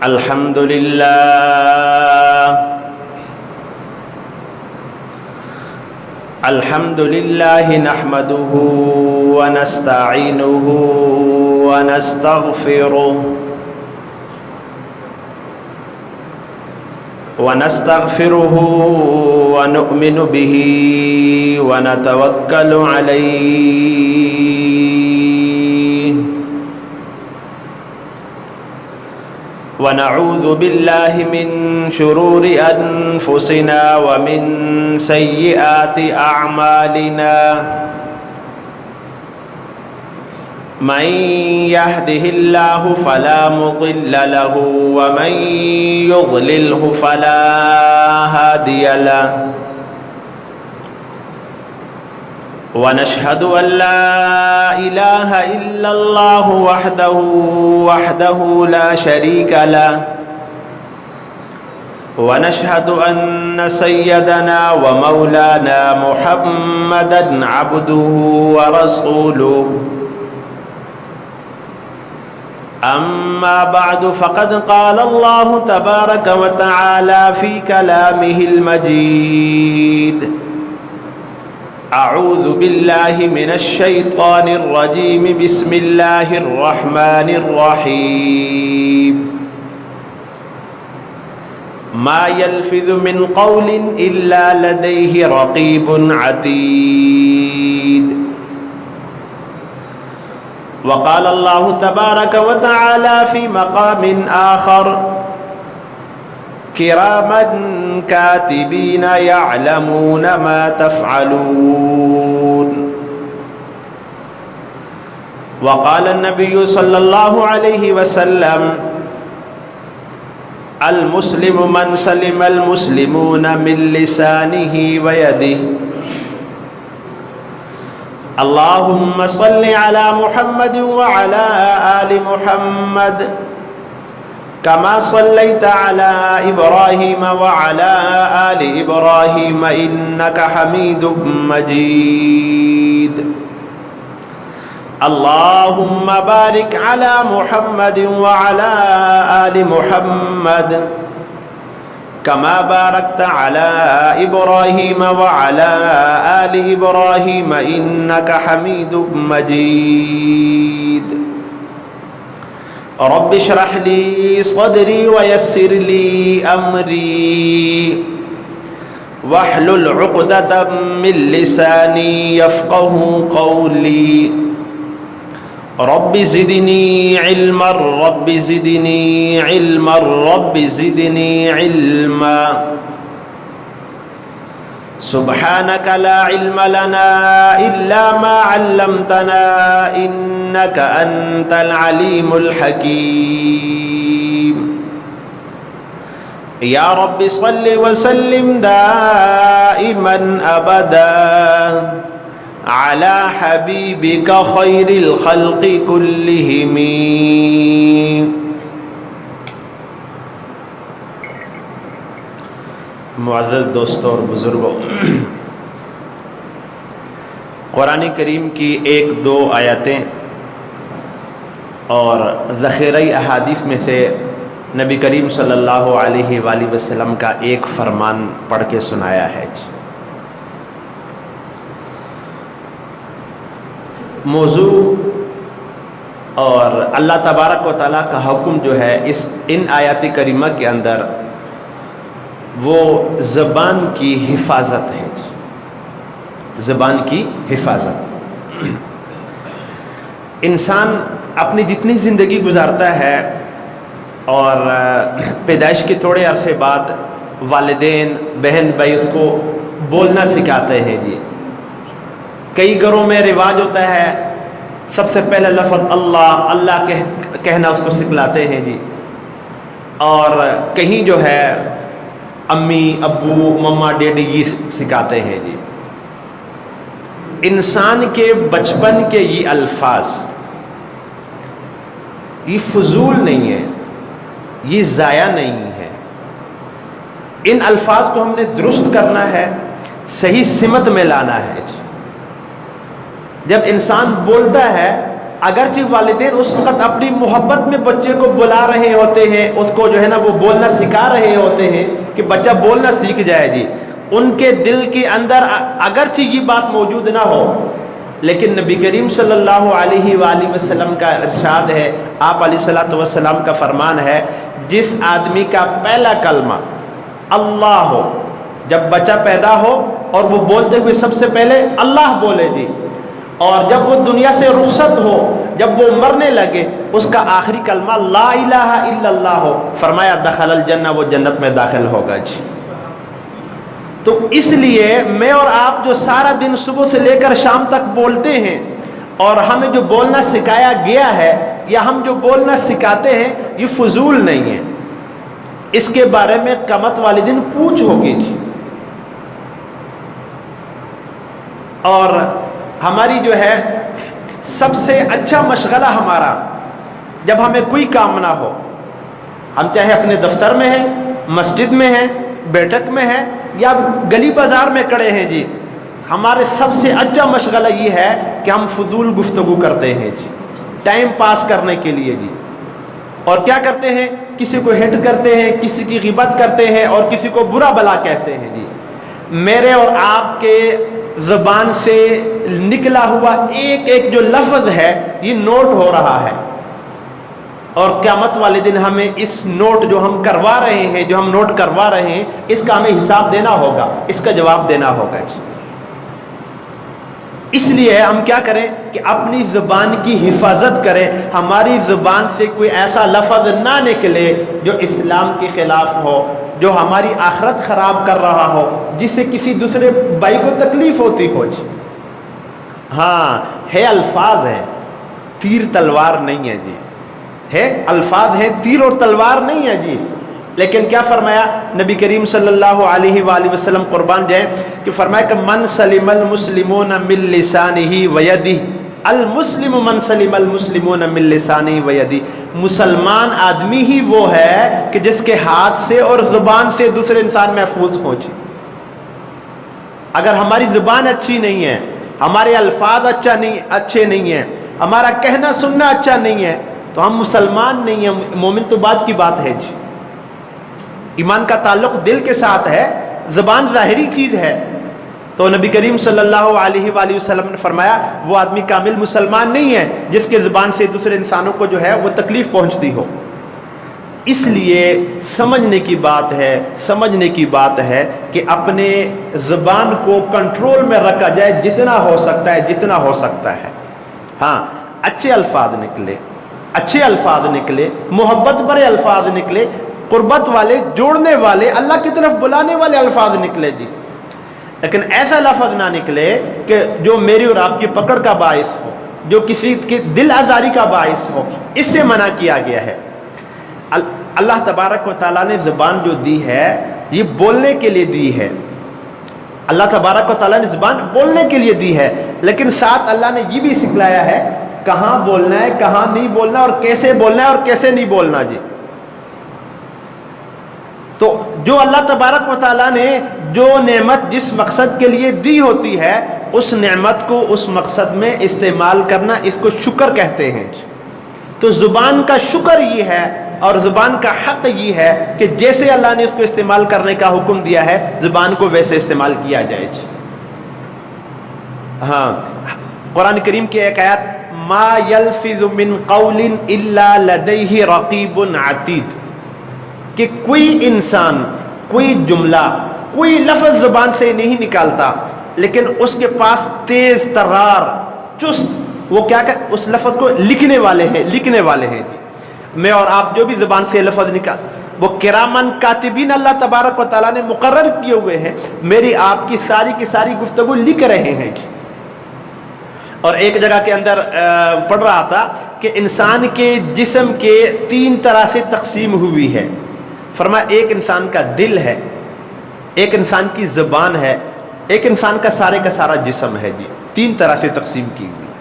الحمد لله الحمد لله نحمده ونستعينه ونستغفره ونؤمن به ونتوكل عليه ونعوذ بالله من شرور أنفسنا ومن سيئات أعمالنا من يهده الله فلا مضل له ومن يضلله فلا هادي له ونشهد أن لا إله إلا الله وحده لا شريك له ونشهد أن سيدنا ومولانا محمدا عبده ورسوله أما بعد فقد قال الله تبارك وتعالى في كلامه المجيد أعوذ بالله من الشيطان الرجيم بسم الله الرحمن الرحيم ما يلفظ من قول إلا لديه رقيب عتيد وقال الله تبارك وتعالى في مقام آخر كراما كاتبين يعلمون ما تفعلون وقال النبي صلى الله عليه وسلم المسلم من سلم المسلمون من لسانه ويده اللهم صل على محمد وعلى آل محمد كما صليت على إبراهيم وعلى آل إبراهيم إنك حميد مجيد اللهم بارك على محمد وعلى آل محمد كما باركت على إبراهيم وعلى آل إبراهيم إنك حميد مجيد رب اشرح لي صدري ويسر لي أمري واحلل عقدة من لساني يفقه قولي رب زدني علما رب زدني علما رب زدني علما سبحانك لا علم لنا إلا ما علمتنا إنك أنت العليم الحكيم يا رب صل وسلم دائما أبدا على حبيبك خير الخلق كلهم معزز دوستوں اور بزرگوں، قرآن کریم کی ایک دو آیتیں اور ذخیرہ احادیث میں سے نبی کریم صلی اللہ علیہ وآلہ وسلم کا ایک فرمان پڑھ کے سنایا ہے۔ موضوع اور اللہ تبارک و تعالیٰ کا حکم جو ہے ان آیات کریمہ کے اندر وہ زبان کی حفاظت ہے، زبان کی حفاظت۔ انسان اپنی جتنی زندگی گزارتا ہے اور پیدائش کے تھوڑے عرصے بعد والدین بہن بھائی اس کو بولنا سکھاتے ہیں جی۔ کئی گھروں میں رواج ہوتا ہے سب سے پہلے لفظ اللہ کہنا اس کو سکھلاتے ہیں جی، اور کہیں جو ہے امی ابو مما ڈیڈی یہ سکھاتے ہیں جی۔ انسان کے بچپن کے یہ الفاظ یہ فضول نہیں ہے، یہ ضائع نہیں ہے۔ ان الفاظ کو ہم نے درست کرنا ہے، صحیح سمت میں لانا ہے۔ جب انسان بولتا ہے اگرچہ والدین اس وقت اپنی محبت میں بچے کو بلا رہے ہوتے ہیں، اس کو جو ہے نا وہ بولنا سکھا رہے ہوتے ہیں کہ بچہ بولنا سیکھ جائے جی، ان کے دل کے اندر اگرچہ یہ بات موجود نہ ہو، لیکن نبی کریم صلی اللہ علیہ وآلہ وسلم کا ارشاد ہے، آپ علیہ الصلوۃ والسلام کا فرمان ہے، جس آدمی کا پہلا کلمہ اللہ ہو، جب بچہ پیدا ہو اور وہ بولتے ہوئے سب سے پہلے اللہ بولے جی، اور جب وہ دنیا سے رخصت ہو، جب وہ مرنے لگے، اس کا آخری کلمہ لا الہ الا اللہ ہو، فرمایا دخل الجنہ، وہ جنت میں داخل ہوگا جی۔ تو اس لیے میں اور آپ جو سارا دن صبح سے لے کر شام تک بولتے ہیں، اور ہمیں جو بولنا سکھایا گیا ہے یا ہم جو بولنا سکھاتے ہیں، یہ فضول نہیں ہے، اس کے بارے میں قیامت والے دن پوچھ ہوگی جی۔ اور ہماری جو ہے سب سے اچھا مشغلہ ہمارا، جب ہمیں کوئی کام نہ ہو، ہم چاہے اپنے دفتر میں ہیں، مسجد میں ہیں، بیٹھک میں ہیں، یا گلی بازار میں کھڑے ہیں جی، ہمارے سب سے اچھا مشغلہ یہ ہے کہ ہم فضول گفتگو کرتے ہیں جی، ٹائم پاس کرنے کے لیے جی۔ اور کیا کرتے ہیں؟ کسی کو ہٹ کرتے ہیں، کسی کی غیبت کرتے ہیں، اور کسی کو برا بلا کہتے ہیں جی۔ میرے اور آپ کے زبان سے نکلا ہوا ایک ایک جو لفظ ہے، یہ نوٹ ہو رہا ہے، اور قیامت والے دن ہمیں اس نوٹ جو ہم کروا رہے ہیں، جو ہم نوٹ کروا رہے ہیں، اس کا ہمیں حساب دینا ہوگا، اس کا جواب دینا ہوگا جی۔ اس لیے ہم کیا کریں کہ اپنی زبان کی حفاظت کریں، ہماری زبان سے کوئی ایسا لفظ نہ نکلے جو اسلام کے خلاف ہو، جو ہماری آخرت خراب کر رہا ہو، جس سے کسی دوسرے بھائی کو تکلیف ہوتی ہو جی۔ ہاں ہے، الفاظ ہے، تیر تلوار نہیں ہے جی، ہے الفاظ ہے، تیر اور تلوار نہیں ہے جی۔ لیکن کیا فرمایا نبی کریم صلی اللہ علیہ وآلہ وسلم، قربان جائیں، کہ فرمایا کہ من سلم المسلمون من لسانہ ویدہ، المسلم من سلم المسلمون من لسانہ ویدہ، مسلمان آدمی ہی وہ ہے کہ جس کے ہاتھ سے اور زبان سے دوسرے انسان محفوظ ہو جائے۔ اگر ہماری زبان اچھی نہیں ہے، ہمارے الفاظ اچھے نہیں ہیں، ہمارا کہنا سننا اچھا نہیں ہے، تو ہم مسلمان نہیں ہیں، مومن تو بعد کی بات ہے جی۔ ایمان کا تعلق دل کے ساتھ ہے، زبان ظاہری چیز ہے۔ تو نبی کریم صلی اللہ علیہ وآلہ وسلم نے فرمایا وہ آدمی کامل مسلمان نہیں ہے جس کے زبان سے دوسرے انسانوں کو جو ہے وہ تکلیف پہنچتی ہو۔ اس لیے سمجھنے کی بات ہے کہ اپنے زبان کو کنٹرول میں رکھا جائے جتنا ہو سکتا ہے۔ ہاں اچھے الفاظ نکلے، محبت بھرے الفاظ نکلے، قربت والے، جوڑنے والے، اللہ کی طرف بلانے والے الفاظ نکلے جی، لیکن ایسا لفظ نہ نکلے کہ جو میری اور آپ کی پکڑ کا باعث ہو، جو کسی کی دل آزاری کا باعث ہو۔ اس سے منع کیا گیا ہے۔ اللہ تبارک و تعالیٰ نے زبان جو دی ہے یہ بولنے کے لیے دی ہے، اللہ تبارک و تعالیٰ نے زبان بولنے کے لیے دی ہے، لیکن ساتھ اللہ نے یہ بھی سکھلایا ہے کہاں بولنا ہے، کہاں نہیں بولنا، اور کیسے بولنا ہے اور کیسے نہیں بولنا جی۔ تو جو اللہ تبارک و تعالیٰ نے جو نعمت جس مقصد کے لیے دی ہوتی ہے، اس نعمت کو اس مقصد میں استعمال کرنا، اس کو شکر کہتے ہیں۔ تو زبان کا شکر یہ ہے اور زبان کا حق یہ ہے کہ جیسے اللہ نے اس کو استعمال کرنے کا حکم دیا ہے، زبان کو ویسے استعمال کیا جائے۔ ہاں قرآن کریم کی ایک آیت، ما یلفظ من قول الا لدیہ رقیب عتید، کہ کوئی انسان، کوئی جملہ، کوئی لفظ زبان سے نہیں نکالتا، لیکن اس کے پاس تیز ترار، چست، وہ کیا کہ اس لفظ کو لکھنے والے ہیں جی۔ میں اور آپ جو بھی زبان سے لفظ نکال، وہ کرامن کاتبین اللہ تبارک و تعالیٰ نے مقرر کیے ہوئے ہیں، میری آپ کی ساری گفتگو لکھ رہے ہیں جی۔ اور ایک جگہ کے اندر پڑھ رہا تھا کہ انسان کے جسم کے 3 طرح سے تقسیم ہوئی ہے۔ فرمایا ایک انسان کا دل ہے، ایک انسان کی زبان ہے، ایک انسان کا سارا جسم ہے جی، 3 طرح سے تقسیم کی ہوئی۔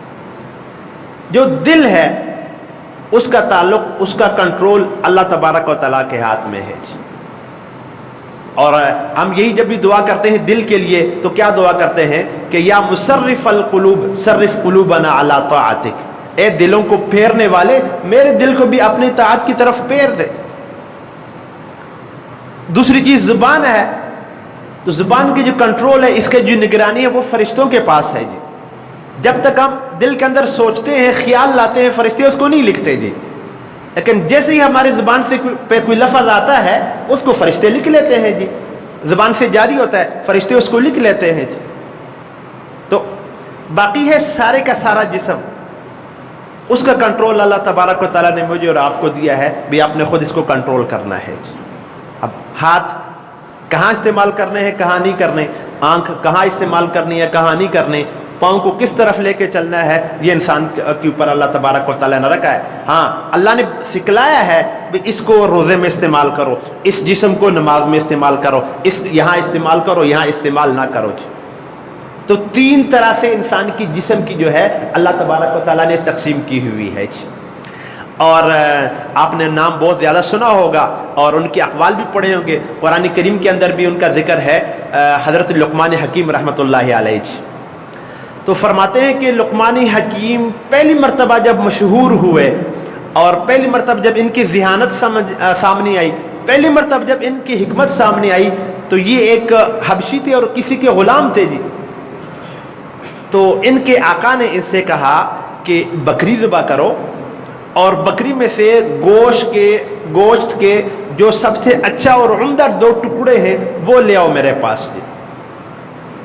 جو دل ہے اس کا تعلق، اس کا کنٹرول اللہ تبارک و تعالیٰ کے ہاتھ میں ہے جی۔ اور ہم یہی جب بھی دعا کرتے ہیں دل کے لیے تو کیا دعا کرتے ہیں کہ یا مصرف القلوب صرف قلوبنا علی طاعتک، اے دلوں کو پھیرنے والے میرے دل کو بھی اپنی اطاعت کی طرف پھیر دے۔ دوسری چیز زبان ہے، تو زبان کی جو کنٹرول ہے، اس کے جو نگرانی ہے وہ فرشتوں کے پاس ہے جی۔ جب تک ہم دل کے اندر سوچتے ہیں، خیال لاتے ہیں، فرشتے اس کو نہیں لکھتے جی، لیکن جیسے ہی ہماری زبان سے پہ کوئی لفظ آتا ہے اس کو فرشتے لکھ لیتے ہیں جی، زبان سے جاری ہوتا ہے، فرشتے اس کو لکھ لیتے ہیں جی۔ تو باقی ہے سارے کا سارا جسم، اس کا کنٹرول اللہ تبارک و تعالیٰ نے مجھے اور آپ کو دیا ہے، بھی آپ نے خود اس کو کنٹرول کرنا ہے جی۔ اب ہاتھ کہاں استعمال کرنے ہیں، کہاں نہیں کرنے، آنکھ کہاں استعمال کرنی ہے، کہاں نہیں کرنے، پاؤں کو کس طرف لے کے چلنا ہے، یہ انسان کے اوپر اللہ تبارک و تعالیٰ نے رکھا ہے۔ ہاں اللہ نے سکھلایا ہے کہ اس کو روزے میں استعمال کرو، اس جسم کو نماز میں استعمال کرو، اس یہاں استعمال کرو، یہاں استعمال نہ کرو جی۔ تو تین طرح سے انسان کی جسم کی جو ہے اللہ تبارک و تعالیٰ نے تقسیم کی ہوئی ہے جی۔ اور آپ نے نام بہت زیادہ سنا ہوگا اور ان کے اقوال بھی پڑھے ہوں گے، قرآن کریم کے اندر بھی ان کا ذکر ہے، حضرت لقمان حکیم رحمۃ اللہ علیہ جی۔ تو فرماتے ہیں کہ لقمان حکیم پہلی مرتبہ جب مشہور ہوئے اور پہلی مرتبہ جب ان کی ذہانت سامنے آئی، پہلی مرتبہ جب ان کی حکمت سامنے آئی، تو یہ ایک حبشی تھے اور کسی کے غلام تھے جی۔ تو ان کے آقا نے ان سے کہا کہ بکری ذبح کرو اور بکری میں سے گوشت کے جو سب سے اچھا اور عمدہ 2 ٹکڑے ہیں وہ لے آؤ میرے پاس جی۔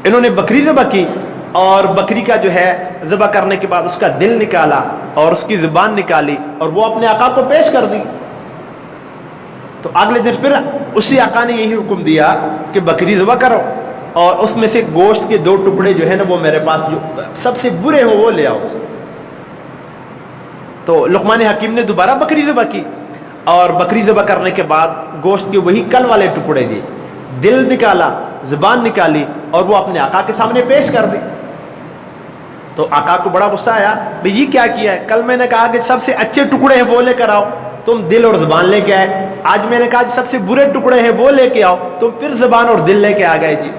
انہوں نے بکری ذبح کی اور بکری کا جو ہے ذبح کرنے کے بعد اس کا دل نکالا اور اس کی زبان نکالی اور وہ اپنے آقا کو پیش کر دی۔ تو اگلے دن پھر اسی آقا نے یہی حکم دیا کہ بکری ذبح کرو اور اس میں سے گوشت کے 2 ٹکڑے جو ہے نا وہ میرے پاس جو سب سے برے ہوں وہ لے آؤ۔ تو لقمان حکیم نے دوبارہ بکری ذبح کی اور بکری ذبح کرنے کے بعد گوشت کے وہی کل والے ٹکڑے دیے، دل نکالا، زبان نکالی اور وہ اپنے آقا کے سامنے پیش کر دی۔ تو آقا کو بڑا غصہ آیا، بھئی یہ کیا کیا ہے؟ کل میں نے کہا کہ سب سے اچھے ٹکڑے ہیں وہ لے کر آؤ، تم دل اور زبان لے کے آئے۔ آج میں نے کہا کہ سب سے برے ٹکڑے ہیں وہ لے کے آؤ، تم پھر زبان اور دل لے کے آ گئے جی۔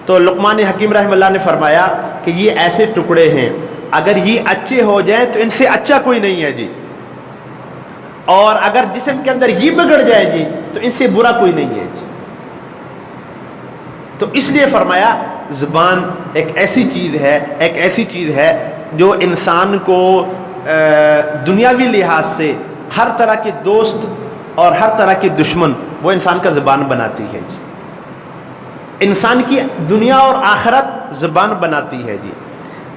تو لقمان حکیم رحمہ اللہ نے فرمایا کہ یہ ایسے ٹکڑے ہیں، اگر یہ اچھے ہو جائیں تو ان سے اچھا کوئی نہیں ہے جی، اور اگر جسم کے اندر یہ بگڑ جائے جی تو ان سے برا کوئی نہیں ہے جی۔ تو اس لیے فرمایا زبان ایک ایسی چیز ہے جو انسان کو دنیاوی لحاظ سے ہر طرح کے دوست اور ہر طرح کے دشمن وہ انسان کا زبان بناتی ہے جی۔ انسان کی دنیا اور آخرت زبان بناتی ہے جی،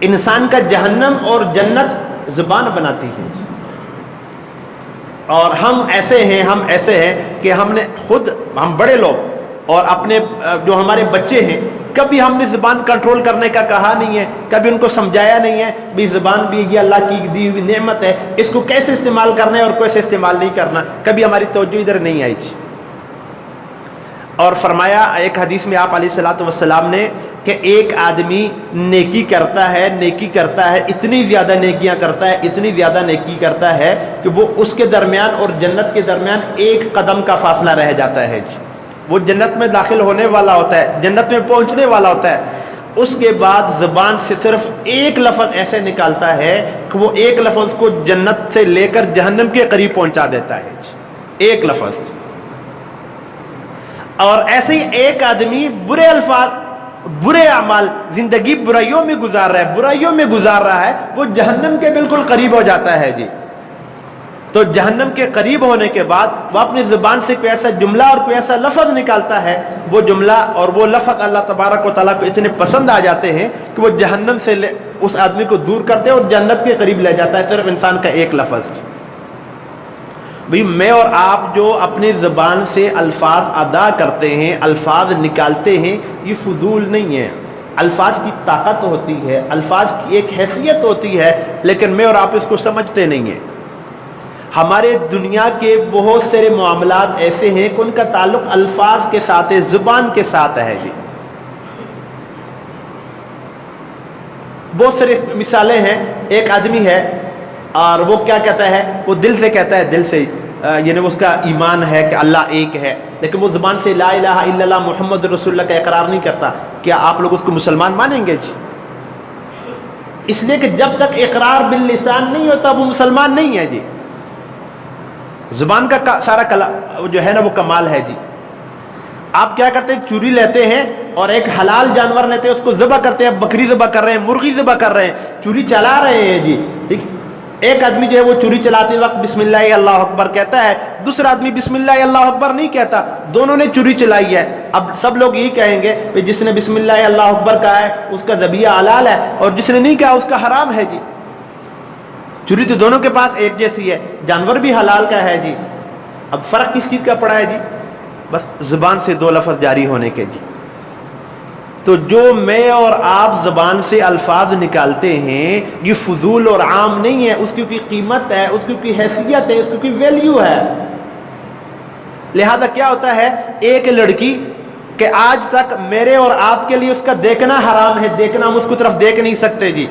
انسان کا جہنم اور جنت زبان بناتی ہے جی۔ اور ہم ایسے ہیں کہ ہم بڑے لوگ اور اپنے جو ہمارے بچے ہیں کبھی ہم نے زبان کنٹرول کرنے کا کہا نہیں ہے، کبھی ان کو سمجھایا نہیں ہے بھی زبان بھی یہ اللہ کی دی ہوئی نعمت ہے، اس کو کیسے استعمال کرنا ہے اور کیسے استعمال نہیں کرنا، کبھی ہماری توجہ ادھر نہیں آئی جی۔ اور فرمایا ایک حدیث میں آپ علیہ الصلوۃ والسلام نے کہ ایک آدمی نیکی کرتا ہے اتنی زیادہ نیکیاں کرتا ہے کہ وہ اس کے درمیان اور جنت کے درمیان ایک قدم کا فاصلہ رہ جاتا ہے جی۔ وہ جنت میں داخل ہونے والا ہوتا ہے، جنت میں پہنچنے والا ہوتا ہے، اس کے بعد زبان سے صرف ایک لفظ ایسے نکالتا ہے کہ وہ ایک لفظ کو جنت سے لے کر جہنم کے قریب پہنچا دیتا ہے جی، ایک لفظ۔ اور ایسے ہی ایک آدمی برے الفاظ، برے اعمال، زندگی برائیوں میں گزار رہا ہے، وہ جہنم کے بالکل قریب ہو جاتا ہے جی۔ تو جہنم کے قریب ہونے کے بعد وہ اپنی زبان سے کوئی ایسا جملہ اور کوئی ایسا لفظ نکالتا ہے، وہ جملہ اور وہ لفظ اللہ تبارک و تعالیٰ کو اتنے پسند آ جاتے ہیں کہ وہ جہنم سے اس آدمی کو دور کرتے ہیں اور جنت کے قریب لے جاتا ہے صرف انسان کا ایک لفظ۔ بھئی میں اور آپ جو اپنی زبان سے الفاظ ادا کرتے ہیں، الفاظ نکالتے ہیں، یہ فضول نہیں ہے، الفاظ کی طاقت ہوتی ہے، الفاظ کی ایک حیثیت ہوتی ہے، لیکن میں اور آپ اس کو سمجھتے نہیں ہیں۔ ہمارے دنیا کے بہت سارے معاملات ایسے ہیں کہ ان کا تعلق الفاظ کے ساتھ ہے، زبان کے ساتھ ہے جی۔ بہت ساری مثالیں ہیں، ایک آدمی ہے اور وہ کیا کہتا ہے، وہ دل سے کہتا ہے، دل سے یعنی اس کا ایمان ہے کہ اللہ ایک ہے، لیکن وہ زبان سے لا الہ الا اللہ محمد رسول اللہ کا اقرار نہیں کرتا، کیا آپ لوگ اس کو مسلمان مانیں گے جی؟ اس لیے کہ جب تک اقرار باللسان نہیں ہوتا وہ مسلمان نہیں ہے جی. زبان کا سارا جو ہے نا وہ کمال ہے جی. آپ کیا کرتے ہیں, چوری لیتے ہیں اور ایک حلال جانور لیتے ہیں, اس کو ذبح کرتے ہیں, بکری ذبح کر رہے ہیں, مرغی ذبح کر رہے ہیں, چوری چلا رہے ہیں جی. ٹھیک, ایک آدمی جو ہے وہ چوری چلاتے وقت بسم اللہ اللہ اکبر کہتا ہے, دوسرا آدمی بسم اللہ اللہ اکبر نہیں کہتا, دونوں نے چوری چلائی ہے. اب سب لوگ یہی کہیں گے کہ جس نے بسم اللہ اللہ اکبر کہا ہے اس کا ذبیحہ حلال ہے, اور جس نے نہیں کہا اس کا حرام ہے جی. چوری تو دونوں کے پاس ایک جیسی ہے, جانور بھی حلال کا ہے جی. اب فرق کس چیز کا پڑا ہے جی؟ بس زبان سے دو لفظ جاری ہونے کے جی. تو جو میں اور آپ زبان سے الفاظ نکالتے ہیں یہ فضول اور عام نہیں ہے, اس کی کوئی قیمت ہے, اس کی کوئی حیثیت ہے, اس کی کوئی ویلیو ہے. لہذا کیا ہوتا ہے, ایک لڑکی کہ آج تک میرے اور آپ کے لیے اس کا دیکھنا حرام ہے, دیکھنا ہم اس کو طرف دیکھ نہیں سکتے جی.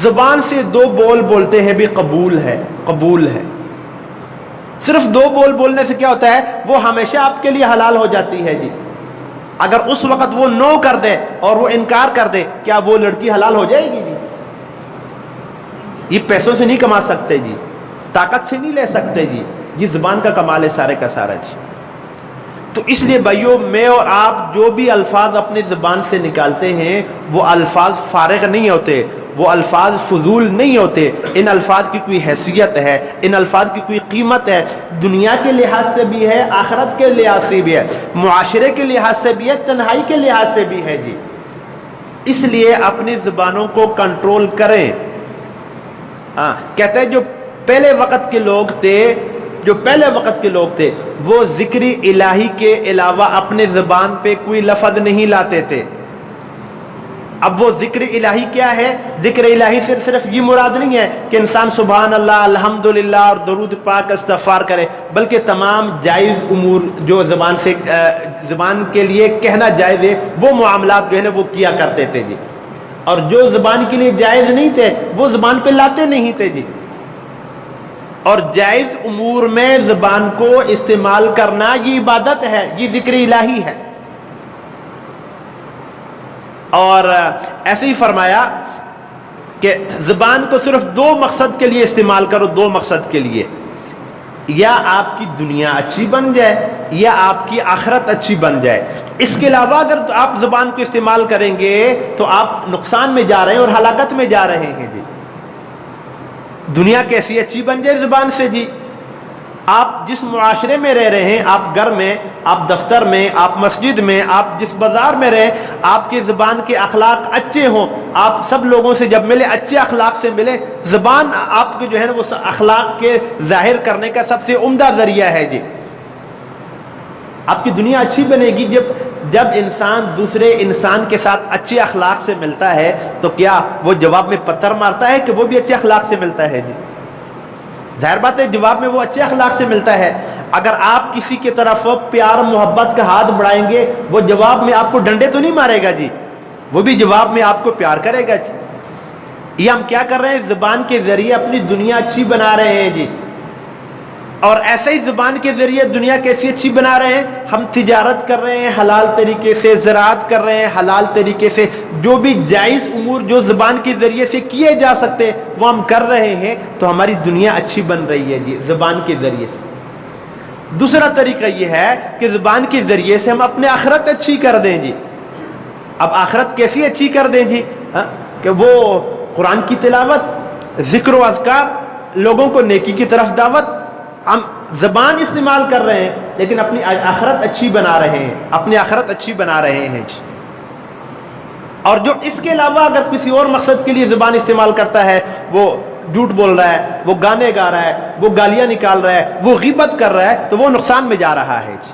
زبان سے دو بول بولتے ہیں بھی قبول ہے, قبول ہے. صرف دو بول بولنے سے کیا ہوتا ہے, وہ ہمیشہ آپ کے لیے حلال ہو جاتی ہے جی. اگر اس وقت وہ نو کر دے اور وہ انکار کر دے, کیا وہ لڑکی حلال ہو جائے گی جی؟ یہ پیسوں سے نہیں کما سکتے جی, طاقت سے نہیں لے سکتے جی. یہ زبان کا کمال ہے سارے کا سارا جی. تو اس لیے بھائیو, میں اور آپ جو بھی الفاظ اپنی زبان سے نکالتے ہیں وہ الفاظ فارغ نہیں ہوتے, وہ الفاظ فضول نہیں ہوتے. ان الفاظ کی کوئی حیثیت ہے, ان الفاظ کی کوئی قیمت ہے, دنیا کے لحاظ سے بھی ہے, آخرت کے لحاظ سے بھی ہے, معاشرے کے لحاظ سے بھی ہے, تنہائی کے لحاظ سے بھی ہے جی. اس لیے اپنی زبانوں کو کنٹرول کریں. ہاں, کہتے ہیں جو پہلے وقت کے لوگ تھے وہ ذکر الہی کے علاوہ اپنے زبان پہ کوئی لفظ نہیں لاتے تھے. اب وہ ذکر الہی کیا ہے؟ ذکر الہی سے صرف یہ مراد نہیں ہے کہ انسان سبحان اللہ, الحمدللہ اور درود پاک استغفار کرے, بلکہ تمام جائز امور جو زبان کے لیے کہنا جائز ہے وہ معاملات جو ہے نا وہ کیا کرتے تھے جی. اور جو زبان کے لیے جائز نہیں تھے وہ زبان پہ لاتے نہیں تھے جی. اور جائز امور میں زبان کو استعمال کرنا یہ عبادت ہے, یہ ذکر الہی ہے. اور ایسے ہی فرمایا کہ زبان کو صرف دو مقصد کے لیے استعمال کرو, دو مقصد کے لیے, یا آپ کی دنیا اچھی بن جائے یا آپ کی آخرت اچھی بن جائے. اس کے علاوہ اگر آپ زبان کو استعمال کریں گے تو آپ نقصان میں جا رہے ہیں اور ہلاکت میں جا رہے ہیں جی. دنیا کیسی اچھی بن جائے زبان سے جی. آپ جس معاشرے میں رہ رہے ہیں, آپ گھر میں, آپ دفتر میں, آپ مسجد میں, آپ جس بازار میں رہیں, آپ کے زبان کے اخلاق اچھے ہوں, آپ سب لوگوں سے جب ملے اچھے اخلاق سے ملے. زبان آپ کے جو ہے نا وہ اخلاق کے ظاہر کرنے کا سب سے عمدہ ذریعہ ہے جی. آپ کی دنیا اچھی بنے گی جب انسان دوسرے انسان کے ساتھ اچھے اخلاق سے ملتا ہے, تو کیا وہ جواب میں پتھر مارتا ہے کہ وہ بھی اچھے اخلاق سے ملتا ہے جی؟ ظاہر بات ہے جواب میں وہ اچھے اخلاق سے ملتا ہے. اگر آپ کسی کی طرف پیار محبت کا ہاتھ بڑھائیں گے وہ جواب میں آپ کو ڈنڈے تو نہیں مارے گا جی, وہ بھی جواب میں آپ کو پیار کرے گا جی. یہ ہم کیا کر رہے ہیں, زبان کے ذریعے اپنی دنیا اچھی بنا رہے ہیں جی. اور ایسے ہی زبان کے ذریعے دنیا کیسی اچھی بنا رہے ہیں, ہم تجارت کر رہے ہیں حلال طریقے سے, زراعت کر رہے ہیں حلال طریقے سے, جو بھی جائز امور جو زبان کے ذریعے سے کیے جا سکتے وہ ہم کر رہے ہیں, تو ہماری دنیا اچھی بن رہی ہے جی زبان کے ذریعے سے. دوسرا طریقہ یہ ہے کہ زبان کے ذریعے سے ہم اپنے آخرت اچھی کر دیں جی. اب آخرت کیسی اچھی کر دیں جی؟ کہ وہ قرآن کی تلاوت, ذکر و اذکار, لوگوں کو نیکی کی طرف دعوت. ہم زبان استعمال کر رہے ہیں لیکن اپنی آخرت اچھی بنا رہے ہیں, اپنی آخرت اچھی بنا رہے ہیں جی. اور جو اس کے علاوہ اگر کسی اور مقصد کے لیے زبان استعمال کرتا ہے, وہ جھوٹ بول رہا ہے, وہ گانے گا رہا ہے, وہ گالیاں نکال رہا ہے, وہ غیبت کر رہا ہے, تو وہ نقصان میں جا رہا ہے جی.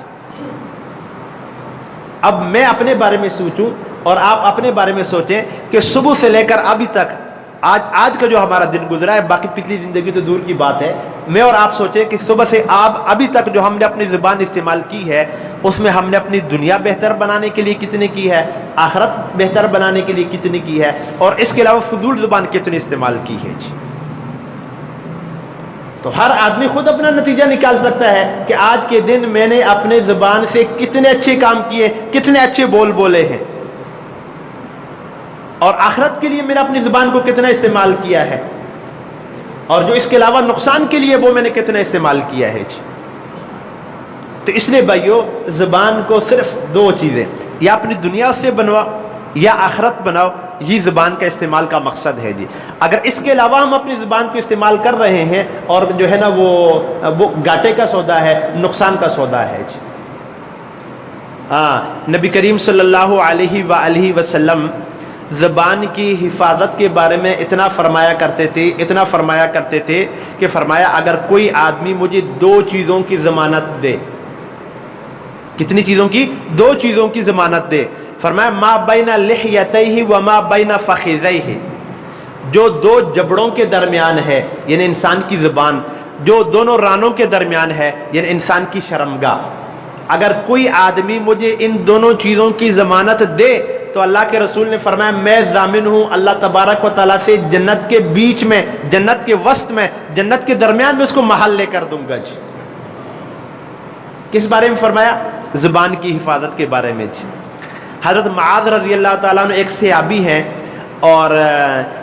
اب میں اپنے بارے میں سوچوں اور آپ اپنے بارے میں سوچیں کہ صبح سے لے کر ابھی تک آج کا جو ہمارا دن گزرا ہے, باقی پچھلی زندگی تو دور کی بات ہے, میں اور آپ سوچیں کہ صبح سے ابھی تک جو ہم نے اپنی زبان استعمال کی ہے اس میں ہم نے اپنی دنیا بہتر بنانے کے لیے کتنی کی ہے, آخرت بہتر بنانے کے لیے کتنی کی ہے, اور اس کے علاوہ فضول زبان کتنی استعمال کی ہے جی. تو ہر آدمی خود اپنا نتیجہ نکال سکتا ہے کہ آج کے دن میں نے اپنے زبان سے کتنے اچھے کام کیے, کتنے اچھے بول بولے ہیں. اور آخرت کے لیے میں نے اپنی زبان کو کتنا استعمال کیا ہے، اور جو اس کے علاوہ نقصان کے لیے وہ میں نے کتنا استعمال کیا ہے جی۔ تو اس لیے بھائیو، زبان کو صرف دو چیزیں، یا اپنی دنیا سے بنوا یا آخرت بناؤ، یہ زبان کا استعمال کا مقصد ہے جی۔ اگر اس کے علاوہ ہم اپنی زبان کو استعمال کر رہے ہیں اور جو ہے نا وہ گھاٹے کا سودا ہے، نقصان کا سودا ہے جی۔ نبی کریم صلی اللہ علیہ وآلہ وسلم زبان کی حفاظت کے بارے میں اتنا فرمایا کرتے تھے کہ فرمایا اگر کوئی آدمی مجھے دو چیزوں کی ضمانت دے، کتنی چیزوں کی؟ دو چیزوں کی ضمانت دے، فرمایا ما بین لحیتیہ وما بین فخذیہ، جو دو جبڑوں کے درمیان ہے یعنی انسان کی زبان، جو دونوں رانوں کے درمیان ہے یعنی انسان کی شرمگاہ، اگر کوئی آدمی مجھے ان دونوں چیزوں کی ضمانت دے تو اللہ کے رسول نے فرمایا میں ضامن ہوں اللہ تبارک و تعالیٰ سے جنت کے بیچ میں، جنت کے وسط میں، جنت کے درمیان میں اس کو محل لے کر دوں گا جی۔ کس بارے میں فرمایا؟ زبان کی حفاظت کے بارے میں جی۔ حضرت معاذ رضی اللہ تعالیٰ عنہ ایک صحابی ہیں، اور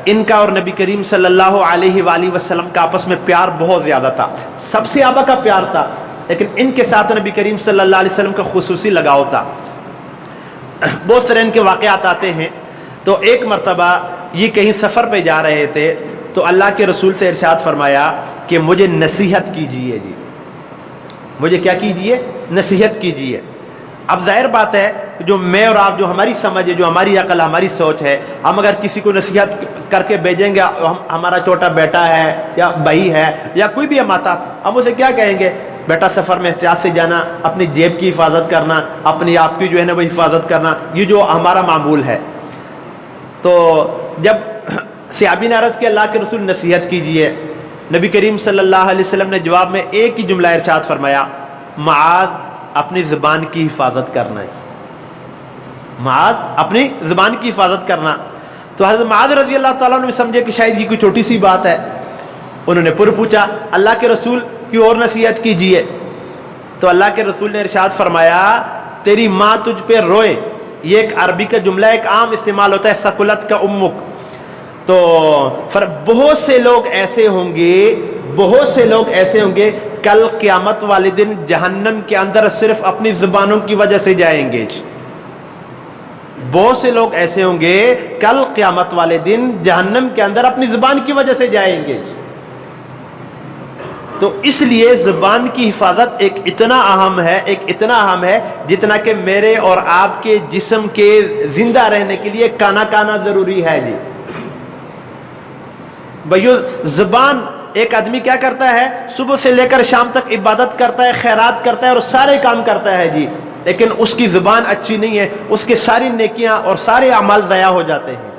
ان کا اور نبی کریم صلی اللہ علیہ وآلہ وسلم کا آپس میں پیار بہت زیادہ تھا، سب صحابہ کا پیار تھا، لیکن ان کے ساتھ نبی کریم صلی اللہ علیہ وسلم کا خصوصی لگاؤ تھا۔ بہت سارے ان کے واقعات آتے ہیں۔ تو ایک مرتبہ یہ کہیں سفر پہ جا رہے تھے تو اللہ کے رسول سے ارشاد فرمایا کہ مجھے نصیحت کیجئے جی، مجھے کیا کیجئے؟ نصیحت کیجئے۔ اب ظاہر بات ہے جو میں اور آپ، جو ہماری سمجھ ہے، جو ہماری عقل، ہماری سوچ ہے، ہم اگر کسی کو نصیحت کر کے بھیجیں گے، ہمارا چھوٹا بیٹا ہے یا بھائی ہے یا کوئی بھی ہماتا، ہم اسے کیا کہیں گے؟ بیٹا سفر میں احتیاط سے جانا، اپنی جیب کی حفاظت کرنا، اپنی آپ کی جو ہے نا وہ حفاظت کرنا، یہ جو ہمارا معمول ہے۔ تو جب صحابی نے عرض کیا اللہ کے رسول نصیحت کیجئے، نبی کریم صلی اللہ علیہ وسلم نے جواب میں ایک ہی جملہ ارشاد فرمایا، معاذ اپنی زبان کی حفاظت کرنا ہے، معاذ اپنی زبان کی حفاظت کرنا۔ تو حضرت معاذ رضی اللہ تعالیٰ نے سمجھے کہ شاید یہ کوئی چھوٹی سی بات ہے، انہوں نے پھر پوچھا اللہ کے رسول کی اور نصیحت کیجئے۔ تو اللہ کے رسول نے ارشاد فرمایا تیری ماں تجھ پہ روئے، یہ ایک عربی کا جملہ ایک عام استعمال ہوتا ہے، سکلت کا امک۔ تو بہت سے لوگ ایسے ہوں گے کل قیامت والے دن جہنم کے اندر صرف اپنی زبانوں کی وجہ سے جائیں گے۔ بہت سے لوگ ایسے ہوں گے کل قیامت والے دن جہنم کے اندر اپنی زبان کی وجہ سے جائیں گے۔ تو اس لیے زبان کی حفاظت ایک اتنا اہم ہے جتنا کہ میرے اور آپ کے جسم کے زندہ رہنے کے لیے کانا ضروری ہے جی۔ بھائیو زبان، ایک آدمی کیا کرتا ہے؟ صبح سے لے کر شام تک عبادت کرتا ہے، خیرات کرتا ہے اور سارے کام کرتا ہے جی، لیکن اس کی زبان اچھی نہیں ہے، اس کے ساری نیکیاں اور سارے اعمال ضائع ہو جاتے ہیں۔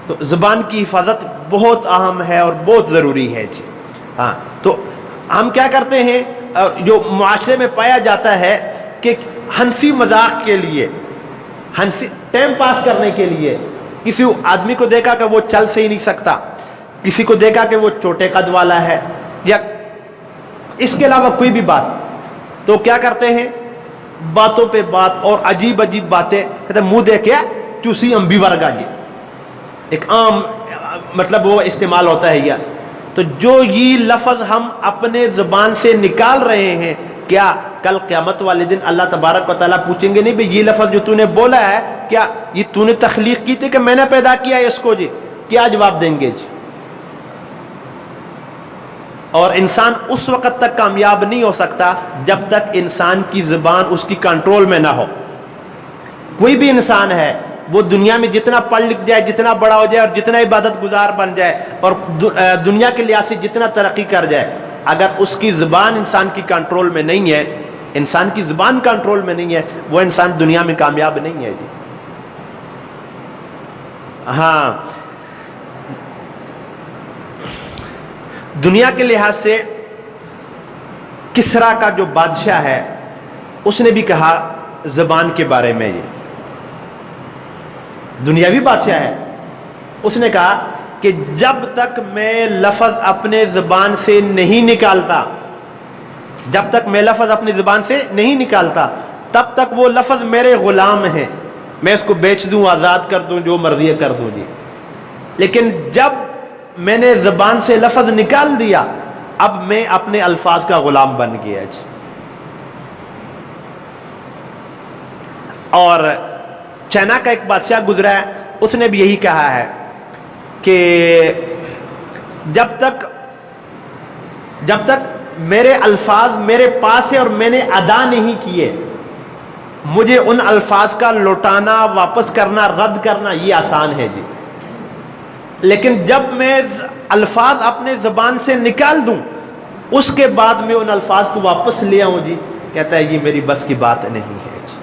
تو زبان کی حفاظت بہت اہم ہے اور بہت ضروری ہے جی۔ ہاں، تو ہم کیا کرتے ہیں، جو معاشرے میں پایا جاتا ہے کہ ہنسی مذاق کے لیے، ٹائم پاس کرنے کے لیے، کسی آدمی کو دیکھا کہ وہ چل سے ہی نہیں سکتا، کسی کو دیکھا کہ وہ چھوٹے قد والا ہے، یا اس کے علاوہ کوئی بھی بات، تو کیا کرتے ہیں؟ باتوں پہ بات اور عجیب باتیں، کہتے ہیں منہ دیکھے چوسی امبی ورگا جی، ایک عام مطلب وہ استعمال ہوتا ہے۔ تو جو یہ لفظ ہم اپنے زبان سے نکال رہے ہیں، کیا کل قیامت والے دن اللہ تبارک و تعالیٰ پوچھیں گے نہیں بھئی یہ لفظ جو تو نے بولا ہے کیا یہ تو نے تخلیق کی تھی کہ میں نے پیدا کیا ہے اس کو جی؟ کیا جواب دیں گے جی؟ اور انسان اس وقت تک کامیاب نہیں ہو سکتا جب تک انسان کی زبان اس کی کنٹرول میں نہ ہو۔ کوئی بھی انسان ہے وہ دنیا میں جتنا پڑھ لکھ جائے، جتنا بڑا ہو جائے اور جتنا عبادت گزار بن جائے اور دنیا کے لحاظ سے جتنا ترقی کر جائے، اگر اس کی زبان انسان کی کنٹرول میں نہیں ہے، انسان کی زبان کنٹرول میں نہیں ہے، وہ انسان دنیا میں کامیاب نہیں ہے جی۔ ہاں، دنیا کے لحاظ سے کسرا کا جو بادشاہ ہے اس نے بھی کہا زبان کے بارے میں، یہ دنیاوی بادشاہ ہے، اس نے کہا کہ جب تک میں لفظ اپنے زبان سے نہیں نکالتا، جب تک میں لفظ اپنی زبان سے نہیں نکالتا تب تک وہ لفظ میرے غلام ہیں، میں اس کو بیچ دوں، آزاد کر دوں، جو مرضی کر دوں جی. لیکن جب میں نے زبان سے لفظ نکال دیا اب میں اپنے الفاظ کا غلام بن گیا جی. اور چائنا کا ایک بادشاہ گزرا ہے، اس نے بھی یہی کہا ہے کہ جب تک میرے الفاظ میرے پاس ہیں اور میں نے ادا نہیں کیے، مجھے ان الفاظ کا لوٹانا، واپس کرنا، رد کرنا یہ آسان ہے جی. لیکن جب میں الفاظ اپنے زبان سے نکال دوں اس کے بعد میں ان الفاظ کو واپس لے آؤں جی، کہتا ہے یہ میری بس کی بات نہیں ہے جی.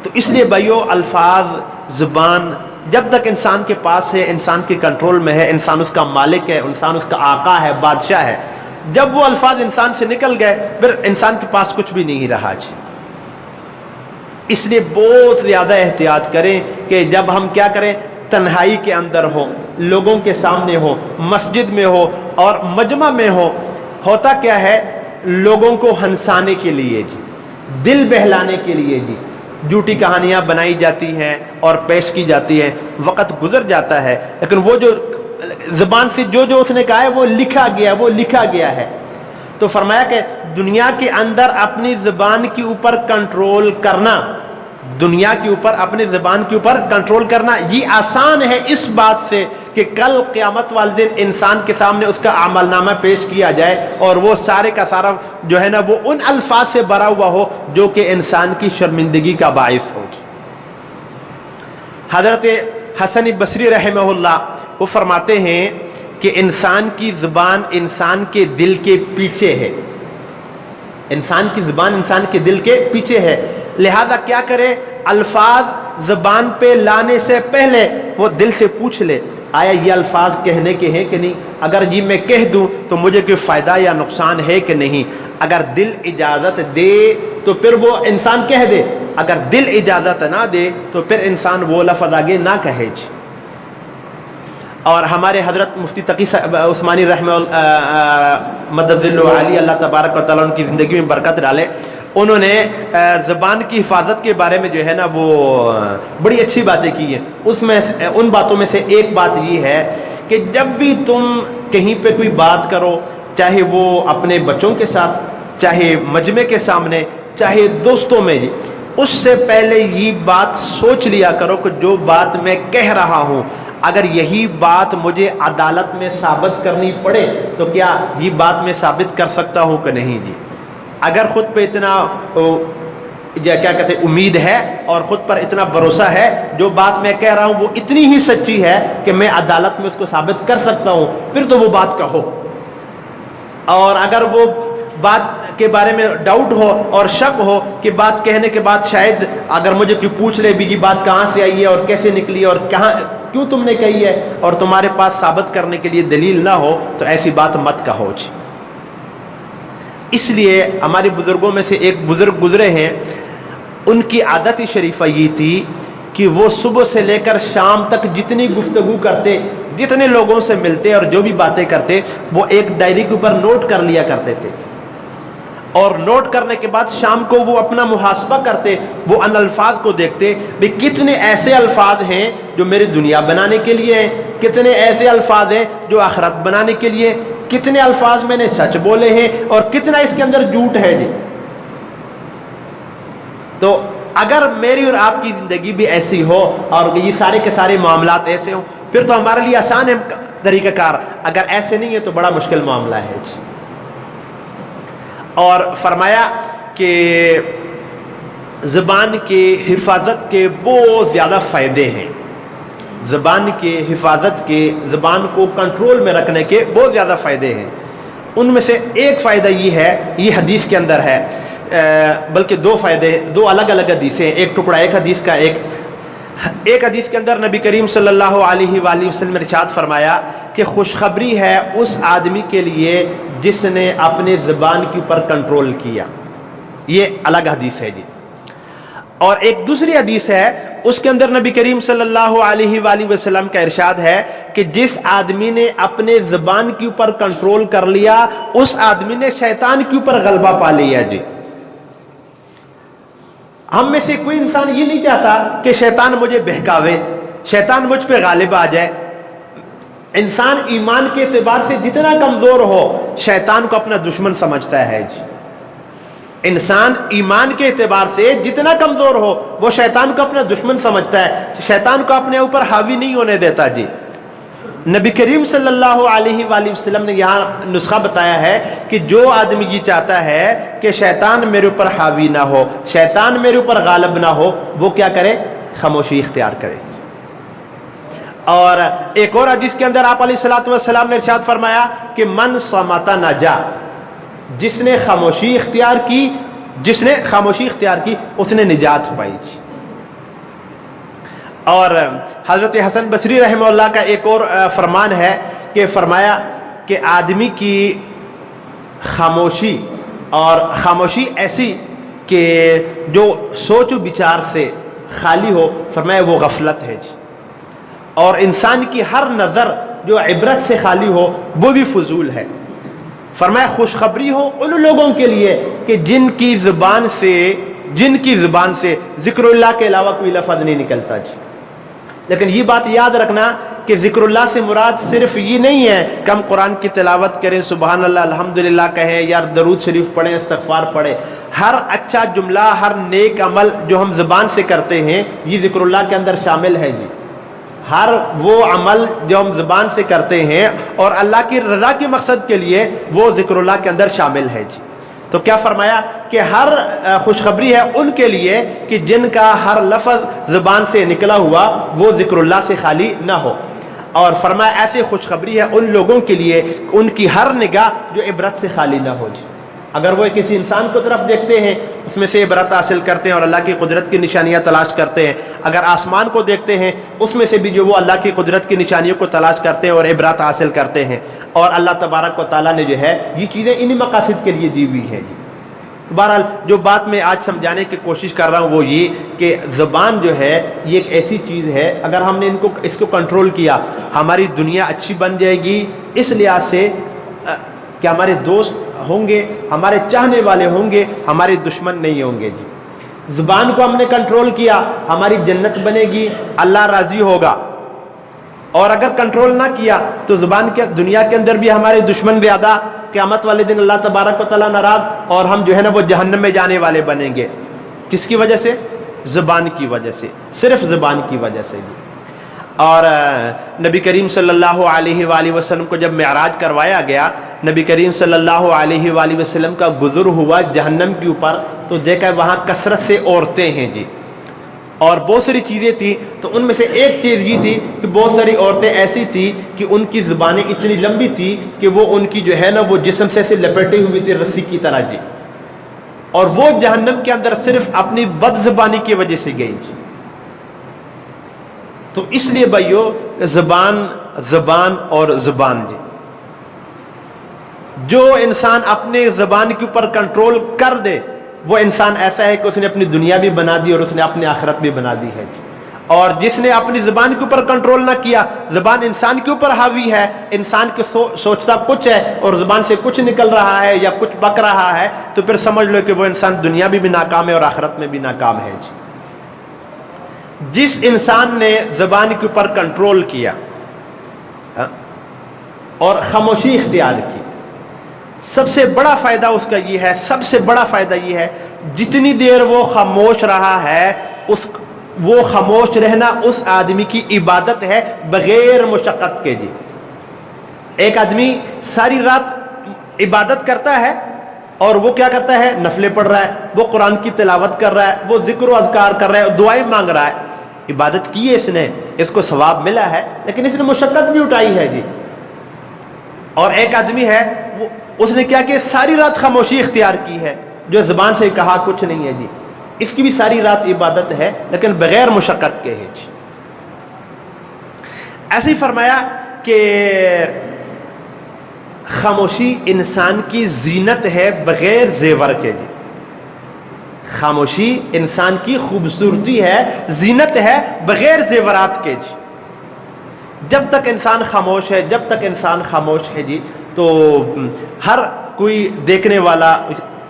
تو اس لیے بھائیو، الفاظ، زبان جب تک انسان کے پاس ہے، انسان کے کنٹرول میں ہے، انسان اس کا مالک ہے، انسان اس کا آقا ہے، بادشاہ ہے، جب وہ الفاظ انسان سے نکل گئے پھر انسان کے پاس کچھ بھی نہیں رہا جی. اس لیے بہت زیادہ احتیاط کریں کہ جب ہم کیا کریں، تنہائی کے اندر ہو، لوگوں کے سامنے ہو، مسجد میں ہو اور مجمع میں ہو، ہوتا کیا ہے، لوگوں کو ہنسانے کے لیے جی، دل بہلانے کے لیے جی جھوٹی کہانیاں بنائی جاتی ہیں اور پیش کی جاتی ہیں، وقت گزر جاتا ہے لیکن وہ جو زبان سے جو اس نے کہا ہے وہ لکھا گیا ہے. تو فرمایا کہ دنیا کے اندر اپنی زبان کے اوپر کنٹرول کرنا، دنیا کے اوپر اپنے زبان کے اوپر کنٹرول کرنا یہ آسان ہے اس بات سے کہ کل قیامت والے دن انسان کے سامنے اس کا عمل نامہ پیش کیا جائے اور وہ سارے کا سارا جو ہے نا وہ ان الفاظ سے بھرا ہوا ہو جو کہ انسان کی شرمندگی کا باعث ہو. حضرت حسن بصری رحمہ اللہ وہ فرماتے ہیں کہ انسان کی زبان انسان کے دل کے پیچھے ہے، انسان کی زبان انسان کے دل کے پیچھے ہے، لہذا کیا کرے، الفاظ زبان پہ لانے سے پہلے وہ دل سے پوچھ لے آیا یہ الفاظ کہنے کے ہیں کہ نہیں، اگر یہ میں کہہ دوں تو مجھے کوئی فائدہ یا نقصان ہے کہ نہیں. اگر دل اجازت دے تو پھر وہ انسان کہہ دے، اگر دل اجازت نہ دے تو پھر انسان وہ لفظ آگے نہ کہے. اور ہمارے حضرت مفتی تقی عثمانی رحمہ مدد علی، اللہ تبارک و تعالیٰ ان کی زندگی میں برکت ڈالے، انہوں نے زبان کی حفاظت کے بارے میں جو ہے نا وہ بڑی اچھی باتیں کی ہیں. اس میں ان باتوں میں سے ایک بات یہ ہے کہ جب بھی تم کہیں پہ کوئی بات کرو، چاہے وہ اپنے بچوں کے ساتھ، چاہے مجمع کے سامنے، چاہے دوستوں میں، اس سے پہلے یہ بات سوچ لیا کرو کہ جو بات میں کہہ رہا ہوں اگر یہی بات مجھے عدالت میں ثابت کرنی پڑے تو کیا یہ بات میں ثابت کر سکتا ہوں کہ نہیں جی. اگر خود پہ اتنا کیا کہتے ہیں امید ہے اور خود پر اتنا بھروسہ ہے جو بات میں کہہ رہا ہوں وہ اتنی ہی سچی ہے کہ میں عدالت میں اس کو ثابت کر سکتا ہوں، پھر تو وہ بات کہو. اور اگر وہ بات کے بارے میں ڈاؤٹ ہو اور شک ہو کہ بات کہنے کے بعد شاید اگر مجھے کوئی پوچھ لے بھی یہ بات کہاں سے آئی ہے اور کیسے نکلی اور کیوں تم نے کہی ہے اور تمہارے پاس ثابت کرنے کے لیے دلیل نہ ہو تو ایسی بات مت کہو جی. اس لیے ہمارے بزرگوں میں سے ایک بزرگ گزرے ہیں، ان کی عادت شریفہ یہ تھی کہ وہ صبح سے لے کر شام تک جتنی گفتگو کرتے، جتنے لوگوں سے ملتے اور جو بھی باتیں کرتے وہ ایک ڈائری کے اوپر نوٹ کر لیا کرتے تھے، اور نوٹ کرنے کے بعد شام کو وہ اپنا محاسبہ کرتے، وہ ان الفاظ کو دیکھتے بھی کتنے ایسے الفاظ ہیں جو میری دنیا بنانے کے لیے ہیں، کتنے ایسے الفاظ ہیں جو آخرت بنانے کے لیے، کتنے الفاظ میں نے سچ بولے ہیں اور کتنا اس کے اندر جھوٹ ہے جی. تو اگر میری اور آپ کی زندگی بھی ایسی ہو اور یہ سارے کے سارے معاملات ایسے ہوں پھر تو ہمارے لیے آسان ہے طریقہ کار، اگر ایسے نہیں ہے تو بڑا مشکل معاملہ ہے جی. اور فرمایا کہ زبان کے حفاظت کے بہت زیادہ فائدے ہیں، زبان کے حفاظت کے، زبان کو کنٹرول میں رکھنے کے بہت زیادہ فائدے ہیں. ان میں سے ایک فائدہ یہ ہے، یہ حدیث کے اندر ہے، بلکہ دو فائدے، دو الگ الگ حدیثیں، ایک ٹکڑا ایک حدیث کا. ایک حدیث کے اندر نبی کریم صلی اللہ علیہ وآلہ وسلم نے ارشاد فرمایا کہ خوشخبری ہے اس آدمی کے لیے جس نے اپنے زبان کے اوپر کنٹرول کیا. یہ الگ حدیث ہے جی. اور ایک دوسری حدیث ہے، اس کے اندر نبی کریم صلی اللہ علیہ وآلہ وسلم کا ارشاد ہے کہ جس آدمی نے اپنے زبان کے اوپر کنٹرول کر لیا اس آدمی نے شیطان کے اوپر غلبہ پا لیا جی. ہم میں سے کوئی انسان یہ نہیں چاہتا کہ شیطان مجھے بہکاوے، شیطان مجھ پہ غالب آ جائے۔ انسان ایمان کے اعتبار سے جتنا کمزور ہو شیطان کو اپنا دشمن سمجھتا ہے جی۔ انسان ایمان کے اعتبار سے جتنا کمزور ہو وہ شیطان کو اپنا دشمن سمجھتا ہے، شیطان کو اپنے اوپر حاوی نہیں ہونے دیتا جی۔ نبی کریم صلی اللہ علیہ وآلہ وسلم نے یہاں نسخہ بتایا ہے کہ جو آدمی یہ چاہتا ہے کہ شیطان میرے اوپر حاوی نہ ہو، شیطان میرے اوپر غالب نہ ہو، وہ کیا کرے؟ خاموشی اختیار کرے۔ اور ایک اور حدیث کے اندر آپ علیہ الصلوۃ والسلام نے ارشاد فرمایا کہ من صمت نجا، جس نے خاموشی اختیار کی، جس نے خاموشی اختیار کی اس نے نجات پائی جی۔ اور حضرت حسن بصری رحمہ اللہ کا ایک اور فرمان ہے کہ فرمایا کہ آدمی کی خاموشی، اور خاموشی ایسی کہ جو سوچ و بچار سے خالی ہو، فرمایا وہ غفلت ہے جی۔ اور انسان کی ہر نظر جو عبرت سے خالی ہو وہ بھی فضول ہے۔ فرمایا خوشخبری ہو ان لوگوں کے لیے کہ جن کی زبان سے ذکر اللہ کے علاوہ کوئی لفظ نہیں نکلتا جی۔ لیکن یہ بات یاد رکھنا کہ ذکر اللہ سے مراد صرف یہ نہیں ہے کہ ہم قرآن کی تلاوت کریں، سبحان اللہ الحمدللہ کہیں یا درود شریف پڑھیں، استغفار پڑھیں۔ ہر اچھا جملہ، ہر نیک عمل جو ہم زبان سے کرتے ہیں یہ ذکر اللہ کے اندر شامل ہے جی۔ ہر وہ عمل جو ہم زبان سے کرتے ہیں اور اللہ کی رضا کے مقصد کے لیے وہ ذکر اللہ کے اندر شامل ہے جی۔ تو کیا فرمایا کہ ہر خوشخبری ہے ان کے لیے کہ جن کا ہر لفظ زبان سے نکلا ہوا وہ ذکر اللہ سے خالی نہ ہو، اور فرمایا ایسی خوشخبری ہے ان لوگوں کے لیے ان کی ہر نگاہ جو عبرت سے خالی نہ ہو جی۔ اگر وہ کسی انسان کو طرف دیکھتے ہیں اس میں سے عبرت حاصل کرتے ہیں اور اللہ کی قدرت کی نشانیاں تلاش کرتے ہیں، اگر آسمان کو دیکھتے ہیں اس میں سے بھی جو وہ اللہ کی قدرت کی نشانیوں کو تلاش کرتے ہیں اور عبرت حاصل کرتے ہیں۔ اور اللہ تبارک و تعالیٰ نے جو ہے یہ چیزیں انہی مقاصد کے لیے دی ہوئی ہیں جی۔ بہرحال جو بات میں آج سمجھانے کی کوشش کر رہا ہوں وہ یہ کہ زبان جو ہے یہ ایک ایسی چیز ہے، اگر ہم نے اس کو کنٹرول کیا ہماری دنیا اچھی بن جائے گی، اس لحاظ سے کہ ہمارے دوست ہوں گے، ہمارے چاہنے والے ہوں گے، ہمارے دشمن نہیں ہوں گے جی۔ زبان کو ہم نے کنٹرول کیا ہماری جنت بنے گی، اللہ راضی ہوگا، اور اگر کنٹرول نہ کیا تو زبان کے دنیا کے اندر بھی ہمارے دشمن زیادہ، قیامت والے دن اللہ تبارک و تعالیٰ ناراض، اور ہم جو ہے نا وہ جہنم میں جانے والے بنیں گے۔ کس کی وجہ سے؟ زبان کی وجہ سے، صرف زبان کی وجہ سے جی۔ اور نبی کریم صلی اللہ علیہ وآلہ وسلم کو جب معراج کروایا گیا، نبی کریم صلی اللہ علیہ وآلہ وسلم کا گزر ہوا جہنم کے اوپر، تو دیکھا وہاں کثرت سے عورتیں ہیں جی، اور بہت ساری چیزیں تھیں، تو ان میں سے ایک چیز یہ تھی کہ بہت ساری عورتیں ایسی تھیں کہ ان کی زبانیں اتنی لمبی تھی کہ وہ ان کی جو ہے نا وہ جسم سے لپٹی ہوئی تھی رسی کی طرح جی، اور وہ جہنم کے اندر صرف اپنی بد زبانی کی وجہ سے گئی جی۔ تو اس لیے بھائیو زبان اور زبان جی، جو انسان اپنے زبان کے اوپر کنٹرول کر دے وہ انسان ایسا ہے کہ اس نے اپنی دنیا بھی بنا دی اور اس نے اپنی آخرت بھی بنا دی ہے جی۔ اور جس نے اپنی زبان کے اوپر کنٹرول نہ کیا، زبان انسان کے اوپر حاوی ہے، انسان کے سوچتا کچھ ہے اور زبان سے کچھ نکل رہا ہے یا کچھ بک رہا ہے، تو پھر سمجھ لو کہ وہ انسان دنیا بھی ناکام ہے اور آخرت میں بھی ناکام ہے جی۔ جس انسان نے زبان کے اوپر کنٹرول کیا اور خاموشی اختیار کی، سب سے بڑا فائدہ اس کا یہ ہے، سب سے بڑا فائدہ یہ ہے جتنی دیر وہ خاموش رہا ہے وہ خاموش رہنا اس آدمی کی عبادت ہے بغیر مشقت کے جی۔ ایک آدمی ساری رات عبادت کرتا ہے اور وہ کیا کرتا ہے؟ نفلیں پڑھ رہا ہے، وہ قرآن کی تلاوت کر رہا ہے، وہ ذکر و اذکار کر رہا ہے، دعائیں مانگ رہا ہے، عبادت کی ہے اس نے، اس کو ثواب ملا ہے، لیکن اس نے مشقت بھی اٹھائی ہے جی۔ اور ایک آدمی ہے اس نے کیا کہ ساری رات خاموشی اختیار کی ہے، جو زبان سے کہا کچھ نہیں ہے جی، اس کی بھی ساری رات عبادت ہے لیکن بغیر مشقت کے ہے جی۔ ایسے ہی فرمایا کہ خاموشی انسان کی زینت ہے بغیر زیور کے جی۔ خاموشی انسان کی خوبصورتی ہے، زینت ہے بغیر زیورات کے جی۔ جب تک انسان خاموش ہے، جب تک انسان خاموش ہے جی، تو ہر کوئی دیکھنے والا